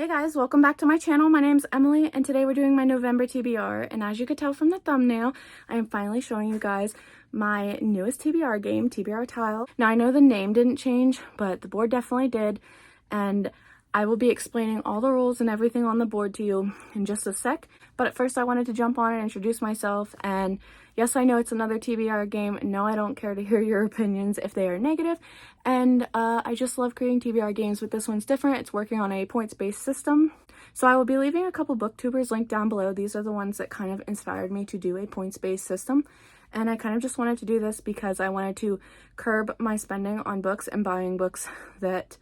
Hey guys, welcome back to my channel. My name's Emily and today we're doing my November TBR, and as you could tell from the thumbnail, I am finally showing you guys my newest TBR game, TBR Tile. Now I know the name didn't change, but the board definitely did, and I will be explaining all the rules and everything on the board to you in just a sec. But at first I wanted to jump on and introduce myself, and yes, I know it's another TBR game. No, I don't care to hear your opinions if they are negative. And I just love creating TBR games, but this one's different. It's working on a points-based system. So I will be leaving a couple booktubers linked down below. These are the ones that kind of inspired me to do a points-based system. And I kind of just wanted to do this because I wanted to curb my spending on books and buying books that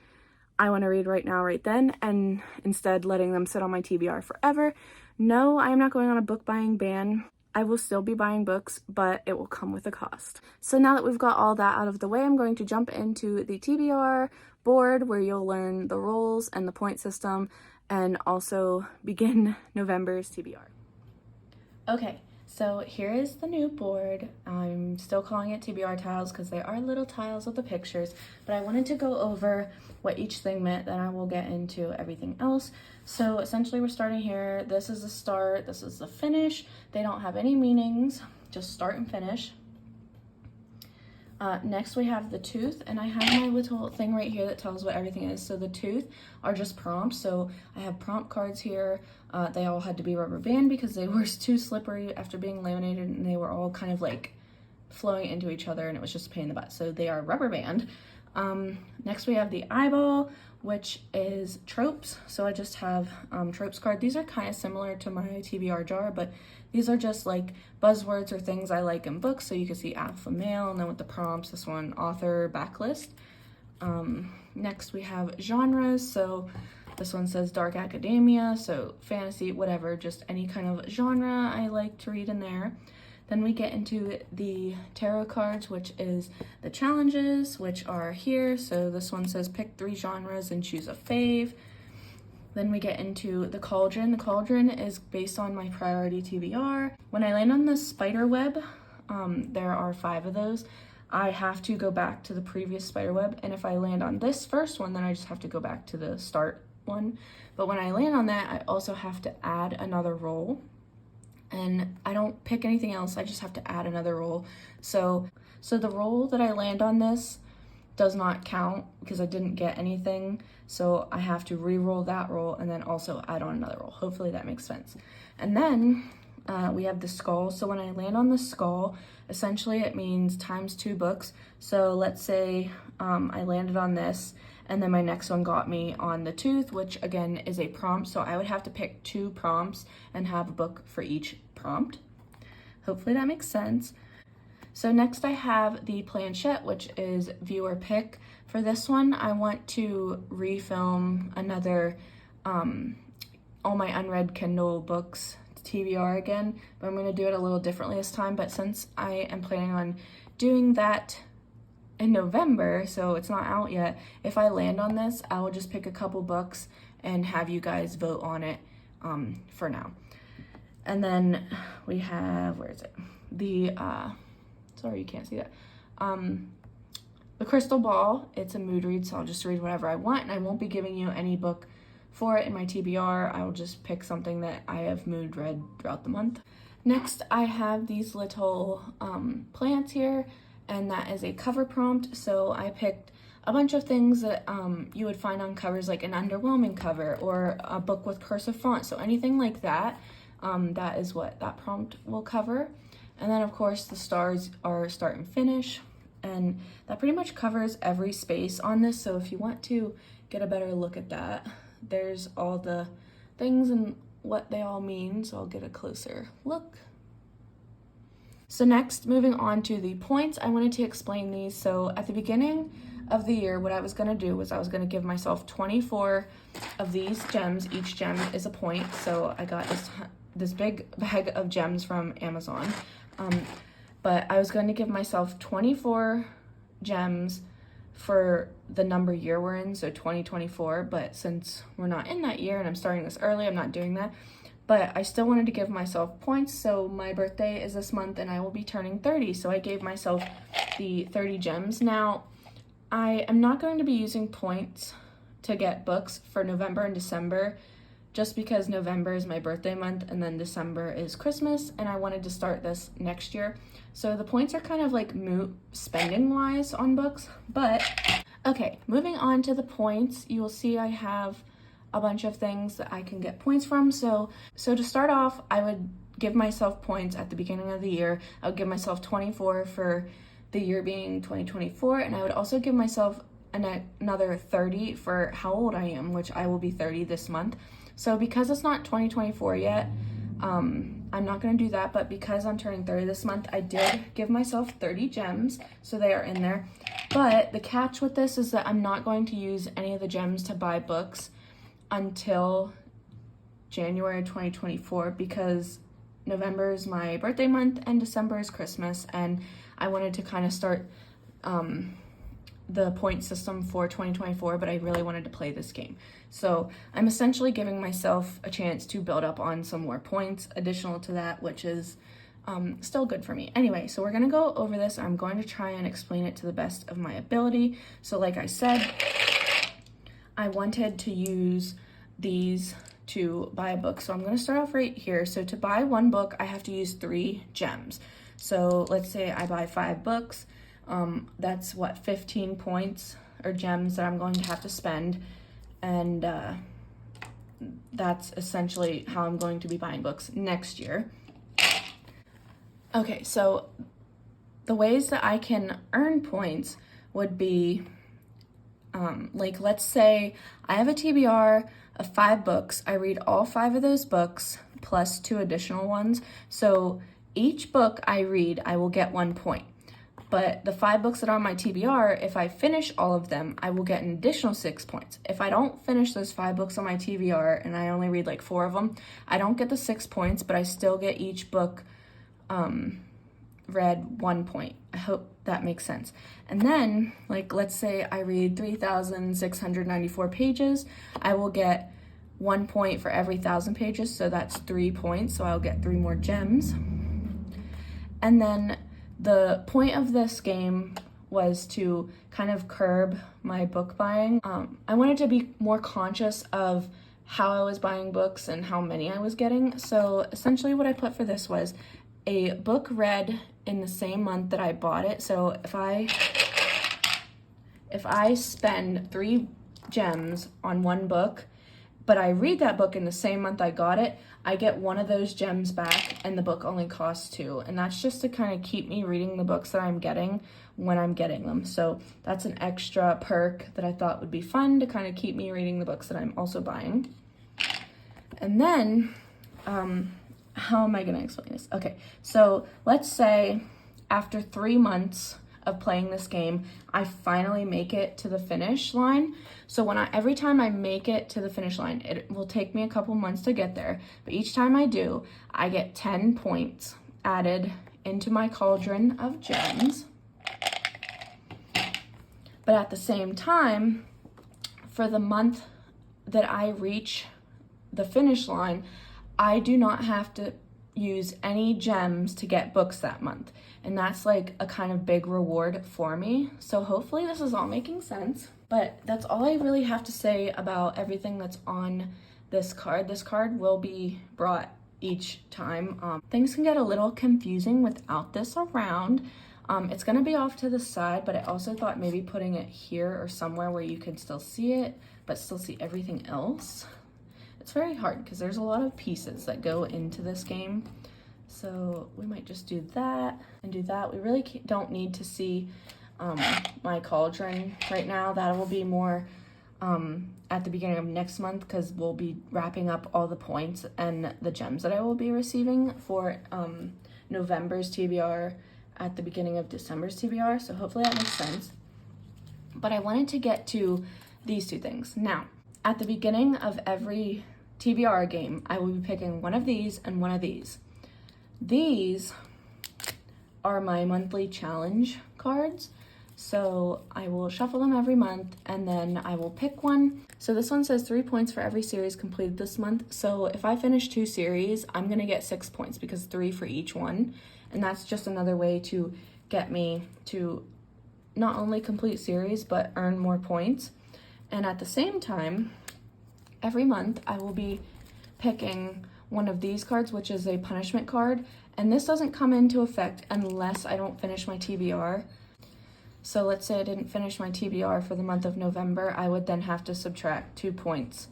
I want to read right now, right then, and instead letting them sit on my TBR forever. No, I am not going on a book buying ban. I will still be buying books, but it will come with a cost. So now that we've got all that out of the way, I'm going to jump into the TBR board where you'll learn the rules and the point system and also begin November's TBR. Okay, so here is the new board. I'm still calling it TBR tiles because they are little tiles with the pictures, but I wanted to go over what each thing meant, then I will get into everything else. So essentially we're starting here. This is the start, this is the finish. They don't have any meanings, just start and finish. Next we have the tooth, and I have my little thing right here that tells what everything is. So the tooth are just prompts. So I have prompt cards here. They all had to be rubber band because they were too slippery after being laminated, and they were all kind of like flowing into each other, and it was just a pain in the butt. So they are rubber band. Next we have the eyeball, which is tropes. So I just have tropes card. These are kind of similar to my TBR jar, but these are just like buzzwords or things I like in books. So you can see alpha male, and then with the prompts, this one author backlist. Next we have genres. So this one says dark academia, so fantasy, whatever, just any kind of genre I like to read in there. Then we get into the tarot cards, which is the challenges, which are here. So this one says pick 3 genres and choose a fave. Then we get into the cauldron. The cauldron is based on my priority TBR. When I land on the spider web, there are 5 of those. I have to go back to the previous spider web, and if I land on this first one, then I just have to go back to the start one. But when I land on that, I also have to add another roll. And I don't pick anything else, I just have to add another roll. So the roll that I land on this does not count because I didn't get anything. So I have to re-roll that roll and then also add on another roll. Hopefully that makes sense. And then we have the skull. So when I land on the skull, essentially it means times 2 books. So let's say I landed on this, and then my next one got me on the tooth, which again is a prompt. So I would have to pick 2 prompts and have a book for each prompt. Hopefully that makes sense. So next I have the planchette, which is viewer pick. For this one, I want to refilm another all my unread Kindle books TBR again, but I'm going to do it a little differently this time. But since I am planning on doing that in November, so it's not out yet, if I land on this, I will just pick a couple books and have you guys vote on it for now. And then we have, where is it? The, sorry, you can't see that. The crystal ball, it's a mood read, so I'll just read whatever I want, and I won't be giving you any book for it in my TBR. I will just pick something that I have mood read throughout the month. Next, I have these little plants here, and that is a cover prompt. So I picked a bunch of things that you would find on covers, like an underwhelming cover or a book with cursive font. So anything like that, that is what that prompt will cover. And then of course the stars are start and finish, and that pretty much covers every space on this. So if you want to get a better look at that, there's all the things and what they all mean. So I'll get a closer look. So next, moving on to the points, I wanted to explain these. So at the beginning of the year, what I was going to do was I was going to give myself 24 of these gems. Each gem is a point. So I got this big bag of gems from Amazon. But I was going to give myself 24 gems for the number year we're in, so 2024. But since we're not in that year and I'm starting this early, I'm not doing that. But I still wanted to give myself points. So my birthday is this month and I will be turning 30. So I gave myself the 30 gems. Now, I am not going to be using points to get books for November and December, just because November is my birthday month and then December is Christmas, and I wanted to start this next year. So the points are kind of like moot spending wise on books, but okay, moving on to the points, you will see I have a bunch of things that I can get points from. So to start off, I would give myself points at the beginning of the year. I would give myself 24 for the year being 2024, and I would also give myself another 30 for how old I am, which I will be 30 this month. So because it's not 2024 yet, I'm not going to do that, but because I'm turning 30 this month, I did give myself 30 gems, so they are in there. But the catch with this is that I'm not going to use any of the gems to buy books until January 2024, because November is my birthday month and December is Christmas, and I wanted to kind of start the point system for 2024, but I really wanted to play this game. So I'm essentially giving myself a chance to build up on some more points additional to that, which is still good for me. Anyway, so we're gonna go over this. I'm going to try and explain it to the best of my ability. So like I said, I wanted to use these to buy a book. So I'm gonna start off right here. So to buy one book, I have to use 3 gems. So let's say I buy 5 books. That's what, 15 points or gems that I'm going to have to spend, and that's essentially how I'm going to be buying books next year. Okay, so the ways that I can earn points would be, like, let's say I have a TBR of 5 books. I read all 5 of those books plus 2 additional ones. So each book I read, I will get 1 point. But the 5 books that are on my TBR, if I finish all of them, I will get an additional 6 points. If I don't finish those 5 books on my TBR and I only read like 4 of them, I don't get the 6 points, but I still get each book read 1 point. I hope that makes sense. And then, like, let's say I read 3,694 pages, I will get 1 point for every 1,000 pages, so that's 3 points, so I'll get 3 more gems. And then the point of this game was to kind of curb my book buying. I wanted to be more conscious of how I was buying books and how many I was getting. So essentially what I put for this was a book read in the same month that I bought it. So if I spend 3 gems on one book, but I read that book in the same month I got it, I get 1 of those gems back, and the book only costs 2. And that's just to kind of keep me reading the books that I'm getting when I'm getting them. So that's an extra perk that I thought would be fun to kind of keep me reading the books that I'm also buying. And then, how am I going to explain this? Okay, so let's say after 3 months of playing this game, I finally make it to the finish line. So every time I make it to the finish line, it will take me a couple months to get there, but each time I do, I get 10 points added into my cauldron of gems. But at the same time, for the month that I reach the finish line, I do not have to use any gems to get books that month. And that's like a kind of big reward for me. So hopefully this is all making sense. But that's all I really have to say about everything that's on this card. This card will be brought each time. Things can get a little confusing without this around. It's gonna be off to the side, but I also thought maybe putting it here or somewhere where you can still see it, but still see everything else. It's very hard because there's a lot of pieces that go into this game. So we might just do that and do that. We really don't need to see my cauldron right now. That will be more at the beginning of next month, because we'll be wrapping up all the points and the gems that I will be receiving for November's TBR at the beginning of December's TBR. So hopefully that makes sense. But I wanted to get to these 2 things. Now, at the beginning of every TBR game, I will be picking one of these and one of these. These are my monthly challenge cards. So I will shuffle them every month and then I will pick one. So this one says 3 points for every series completed this month. So if I finish 2 series, I'm gonna get 6 points because 3 for each one. And that's just another way to get me to not only complete series, but earn more points. And at the same time, every month I will be picking one of these cards, which is a punishment card, and this doesn't come into effect unless I don't finish my TBR. So let's say I didn't finish my TBR for the month of November, I would then have to subtract 2 points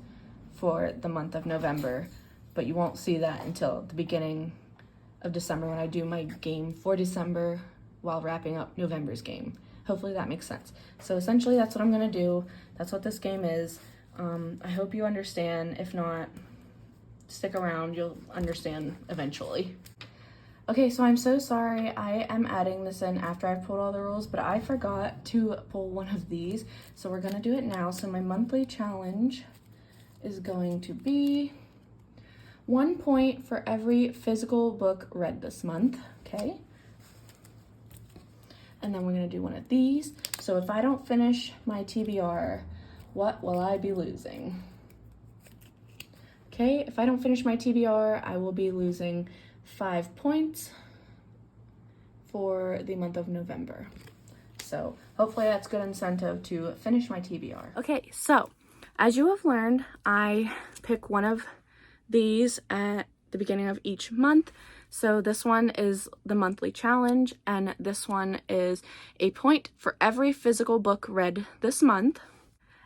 for the month of November, but you won't see that until the beginning of December when I do my game for December while wrapping up November's game. Hopefully that makes sense. So essentially that's what I'm gonna do. That's what this game is. I hope you understand. If not, stick around, you'll understand eventually. Okay, so I'm so sorry. I am adding this in after I've pulled all the rules, but I forgot to pull one of these. So we're gonna do it now. So my monthly challenge is going to be 1 point for every physical book read this month, okay? And then we're gonna do one of these. So if I don't finish my TBR, what will I be losing? Okay, if I don't finish my TBR, I will be losing 5 points for the month of November. So hopefully that's good incentive to finish my TBR. Okay, so as you have learned, I pick one of these at the beginning of each month. So this one is the monthly challenge, and this one is a point for every physical book read this month.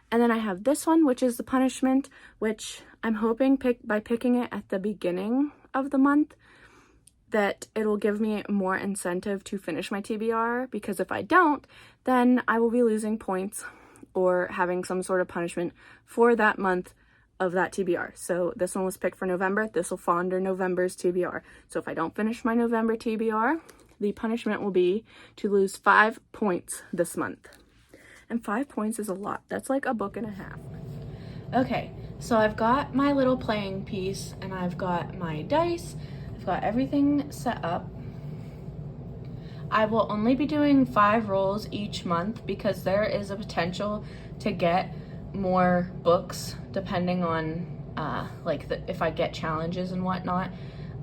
And then I have this one, which is the punishment, which I'm hoping by picking it at the beginning of the month, that it'll give me more incentive to finish my TBR, because if I don't, then I will be losing points or having some sort of punishment for that month of that TBR. So this one was picked for November. This will fall under November's TBR. So if I don't finish my November TBR, the punishment will be to lose 5 points this month. And 5 points is a lot. That's like a book and a half. Okay, so I've got my little playing piece and I've got my dice. I've got everything set up. I will only be doing 5 rolls each month because there is a potential to get more books depending on if I get challenges and whatnot,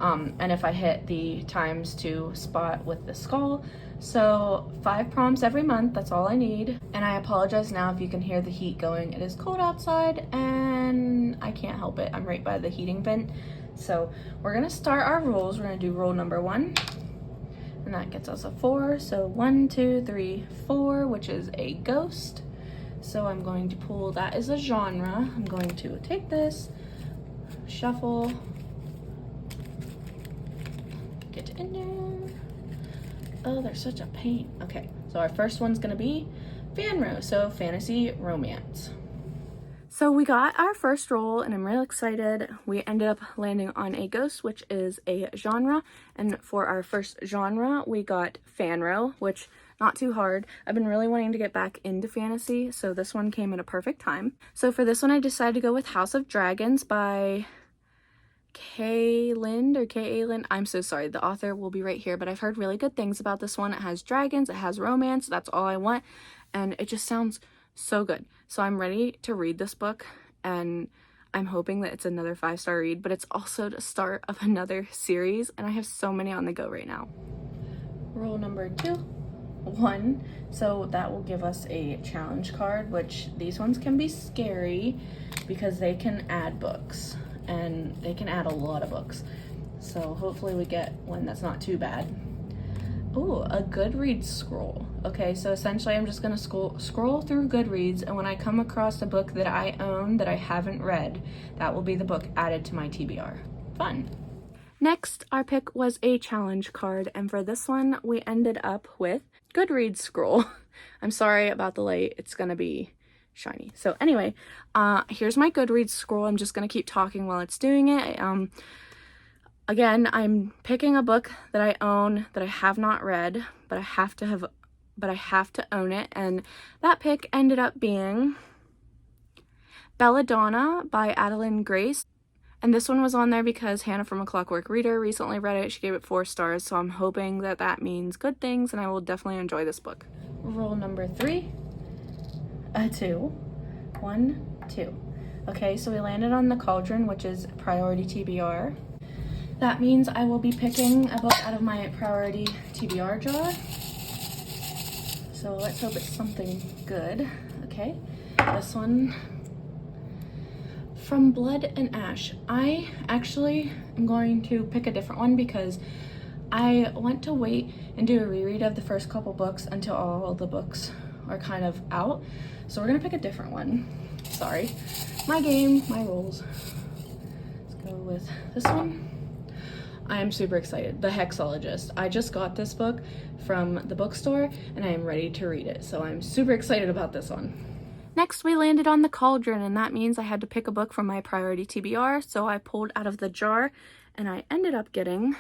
and if I hit the times to spot with the skull. So 5 prompts every month, that's all I need. And I apologize now if you can hear the heat going. It is cold outside and I can't help it. I'm right by the heating vent. So we're gonna start our rolls. We're gonna do roll number 1, and that gets us a 4. So 1, 2, 3, 4, which is a ghost. So I'm going to pull, that is a genre. I'm going to take this, shuffle, get in there. Oh, they're such a pain. Okay, so our first one's gonna be Fanro, so fantasy romance. So we got our first roll and I'm real excited. We ended up landing on a ghost, which is a genre. And for our first genre, we got Fanro, which not too hard. I've been really wanting to get back into fantasy, so this one came at a perfect time. So for this one, I decided to go with House of Dragons by K. Lind. I'm so sorry, the author will be right here, but I've heard really good things about this one. It has dragons, it has romance, that's all I want, and it just sounds so good. So I'm ready to read this book, and I'm hoping that it's another 5-star read, but it's also the start of another series, and I have so many on the go right now. Roll number 2, 1, so that will give us a challenge card, which these ones can be scary because they can add books, and they can add a lot of books. So hopefully we get one that's not too bad. Ooh, a Goodreads scroll. Okay, so essentially I'm just gonna scroll through Goodreads, and when I come across a book that I own that I haven't read, that will be the book added to my TBR. Fun. Next, our pick was a challenge card, and for this one, we ended up with Goodreads scroll. I'm sorry about the light, it's gonna be shiny. So anyway, here's my Goodreads scroll. I'm just gonna keep talking while it's doing it. Again, I'm picking a book that I own that I have not read, but I have to own it, and that pick ended up being Belladonna by Adeline Grace. And this one was on there because Hannah from A Clockwork Reader recently read it. She gave it 4 stars, so I'm hoping that that means good things and I will definitely enjoy this book. Roll number 3, a 2, 1, 2. Okay, so we landed on The Cauldron, which is priority TBR. That means I will be picking a book out of my priority TBR jar. So let's hope it's something good. Okay, this one. From Blood and Ash. I actually am going to pick a different one because I want to wait and do a reread of the first couple books until all the books are kind of out. So we're gonna pick a different one. Sorry. My game, my rules. Let's go with this one. I am super excited. The Hexologist. I just got this book from the bookstore and I am ready to read it. So I'm super excited about this one. Next, we landed on The Cauldron, and that means I had to pick a book from my priority TBR. So I pulled out of the jar and I ended up getting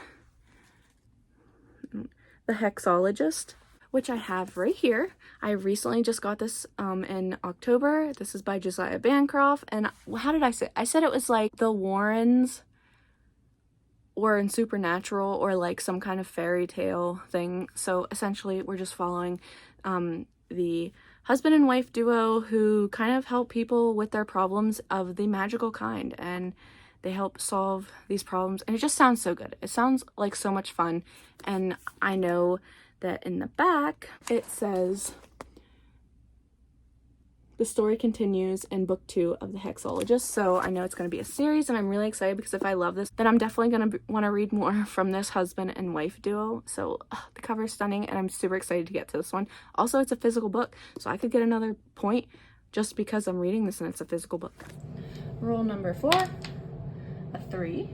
The Hexologist, which I have right here. I recently just got this in October. This is by Josiah Bancroft. And how did I say? I said it was like the Warrens or in Supernatural or like some kind of fairy tale thing. So essentially we're just following the husband and wife duo who kind of help people with their problems of the magical kind, and they help solve these problems, and it just sounds so good. It sounds like so much fun. And I know that in the back it says the story continues in book 2 of The Hexologist. So I know it's going to be a series, and I'm really excited because if I love this, then I'm definitely going to want to read more from this husband and wife duo. So the cover is stunning, and I'm super excited to get to this one. Also, it's a physical book, so I could get another point just because I'm reading this and it's a physical book. Rule number 4, a 3.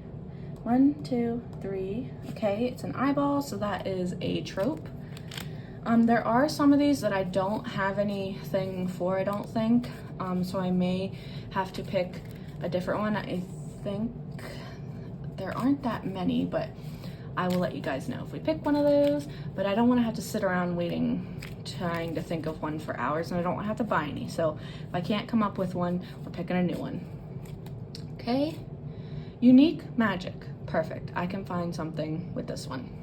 1, 2, 3. Okay, it's an eyeball, so that is a trope. There are some of these that I don't have anything for, I don't think, so I may have to pick a different one. I think there aren't that many, but I will let you guys know if we pick one of those. But I don't want to have to sit around waiting, trying to think of one for hours, and I don't want to have to buy any. So if I can't come up with one, we're picking a new one. Okay, unique magic. Perfect. I can find something with this one.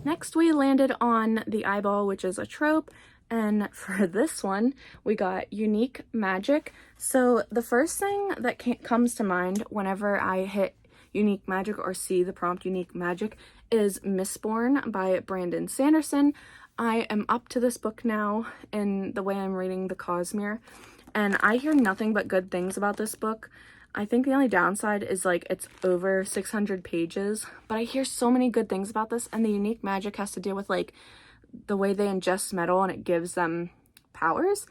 Next, we landed on the eyeball, which is a trope, and for this one, we got unique magic. So the first thing that comes to mind whenever I hit unique magic or see the prompt unique magic is Mistborn by Brandon Sanderson. I am up to this book now in the way I'm reading the Cosmere, and I hear nothing but good things about this book. I think the only downside is like it's over 600 pages, but I hear so many good things about this, and the unique magic has to deal with like the way they ingest metal and it gives them powers,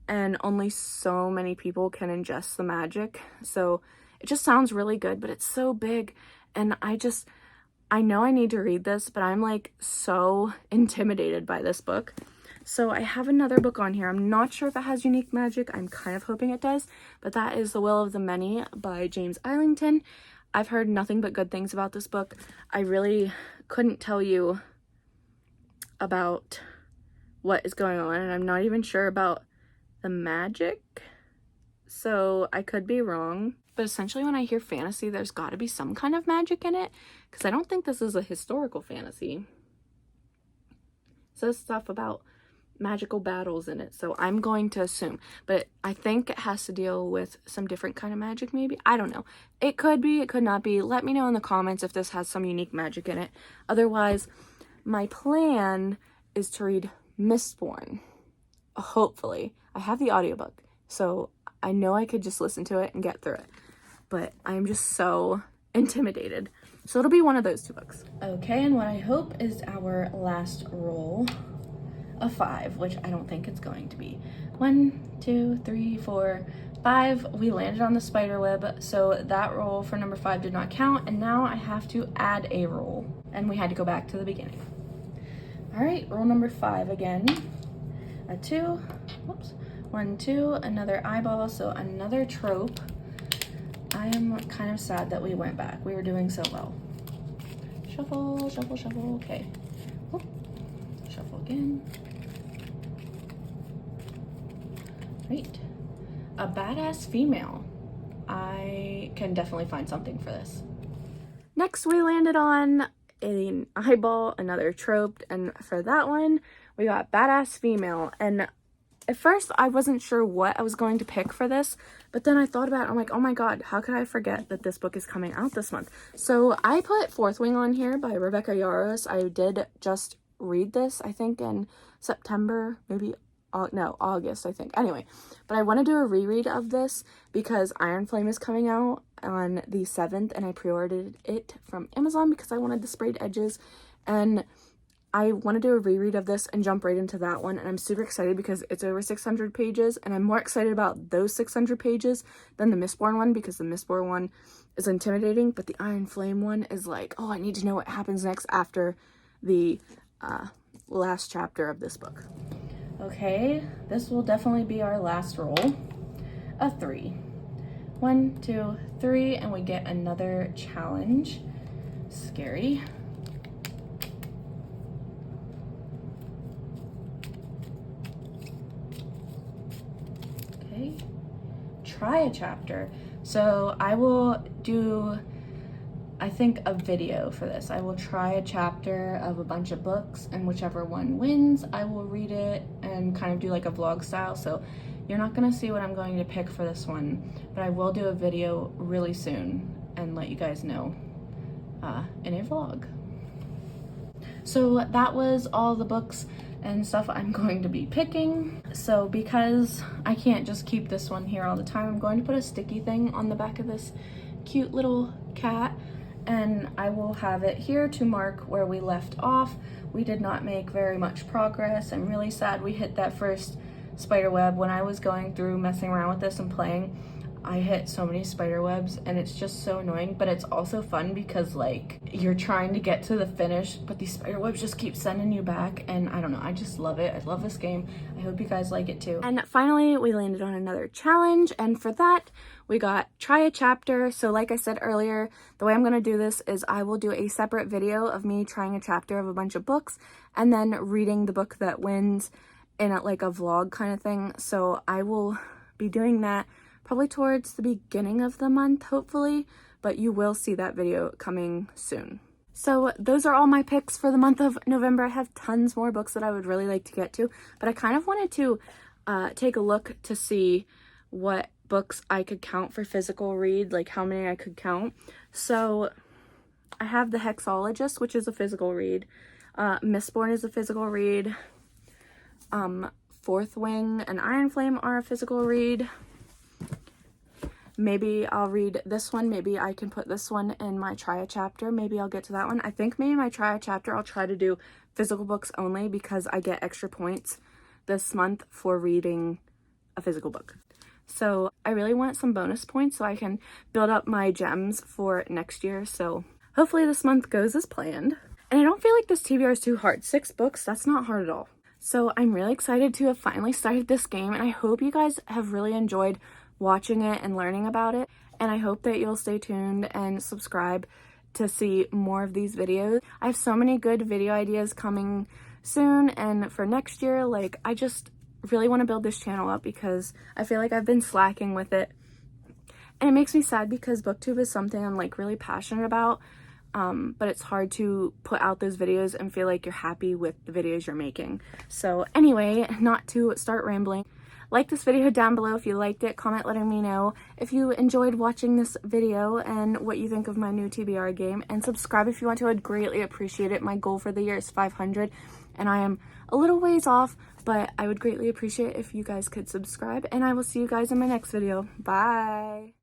and only so many people can ingest the magic. So it just sounds really good, but it's so big, and I know I need to read this, but I'm like so intimidated by this book. So I have another book on here. I'm not sure if it has unique magic. I'm kind of hoping it does, but that is The Will of the Many by James Islington. I've heard nothing but good things about this book. I really couldn't tell you about what is going on, and I'm not even sure about the magic, so I could be wrong. But essentially when I hear fantasy, there's got to be some kind of magic in it, because I don't think this is a historical fantasy. It says stuff about magical battles in it, so I'm going to assume, but I think it has to deal with some different kind of magic, maybe. I don't know. It could be, it could not be. Let me know in the comments if this has some unique magic in it. Otherwise, my plan is to read Mistborn. Hopefully. I have the audiobook, so I know I could just listen to it and get through it, but I'm just so intimidated. So it'll be one of those 2 books. Okay, and what I hope is our last roll, a 5, which I don't think it's going to be. 1, 2, 3, 4, 5. We landed on the spider web, so that roll for number 5 did not count, and now I have to add a roll, and we had to go back to the beginning. All right, roll number 5 again. A 2, whoops, 1, 2, another eyeball, so another trope. I am kind of sad that we went back. We were doing so well. Shuffle, shuffle, shuffle. Okay. Whoop. Shuffle again. Great. A badass female. I can definitely find something for this. Next, we landed on an eyeball, another trope, and for that one, we got badass female. And at first, I wasn't sure what I was going to pick for this, but then I thought about it. I'm like, oh my god, how could I forget that this book is coming out this month? So I put Fourth Wing on here by Rebecca Yarros. I did just read this, I think, in September, maybe no, August, I think. Anyway, but I want to do a reread of this because Iron Flame is coming out on the 7th, and I pre-ordered it from Amazon because I wanted the sprayed edges, and I want to do a reread of this and jump right into that one, and I'm super excited because it's over 600 pages, and I'm more excited about those 600 pages than the Mistborn one, because the Mistborn one is intimidating, but the Iron Flame one is like, oh, I need to know what happens next after the last chapter of this book. Okay, this will definitely be our last roll. A 3. 1, 2, 3, and we get another challenge. Scary. Okay, try a chapter. So I will do, I think, a video for this. I will try a chapter of a bunch of books, and whichever one wins, I will read it and kind of do like a vlog style. So you're not gonna see what I'm going to pick for this one, but I will do a video really soon and let you guys know in a vlog. So that was all the books and stuff I'm going to be picking. So because I can't just keep this one here all the time, I'm going to put a sticky thing on the back of this cute little cat, and I will have it here to mark where we left off. We did not make very much progress. I'm really sad we hit that first spider web. When I was going through messing around with this and playing, I hit so many spider webs, and it's just so annoying, but it's also fun because like you're trying to get to the finish, but these spider webs just keep sending you back, and I don't know, I just love it. I love this game. I hope you guys like it too. And finally, we landed on another challenge, and for that, we got try a chapter. So like I said earlier, the way I'm gonna do this is I will do a separate video of me trying a chapter of a bunch of books and then reading the book that wins in like a vlog kind of thing. So I will be doing that probably towards the beginning of the month, hopefully, but you will see that video coming soon. So those are all my picks for the month of November. I have tons more books that I would really like to get to, but I kind of wanted to take a look to see what books I could count for physical read, like how many I could count. So I have The Hexologist, which is a physical read. Mistborn is a physical read. Fourth Wing and Iron Flame are a physical read. Maybe I'll read this one. Maybe I can put this one in my try a chapter. Maybe I'll get to that one. I think maybe my try a chapter, I'll try to do physical books only because I get extra points this month for reading a physical book. So I really want some bonus points so I can build up my gems for next year. So hopefully this month goes as planned. And I don't feel like this TBR is too hard. 6 books, that's not hard at all. So I'm really excited to have finally started this game, and I hope you guys have really enjoyed watching it and learning about it, and I hope that you'll stay tuned and subscribe to see more of these videos. I have so many good video ideas coming soon, and for next year, like, I just really want to build this channel up because I feel like I've been slacking with it, and it makes me sad because booktube is something I'm like really passionate about, but it's hard to put out those videos and feel like you're happy with the videos you're making. So anyway, not to start rambling, like this video down below if you liked it. Comment letting me know if you enjoyed watching this video and what you think of my new TBR game. And subscribe if you want to. I'd greatly appreciate it. My goal for the year is 500 and I am a little ways off, but I would greatly appreciate if you guys could subscribe. And I will see you guys in my next video. Bye!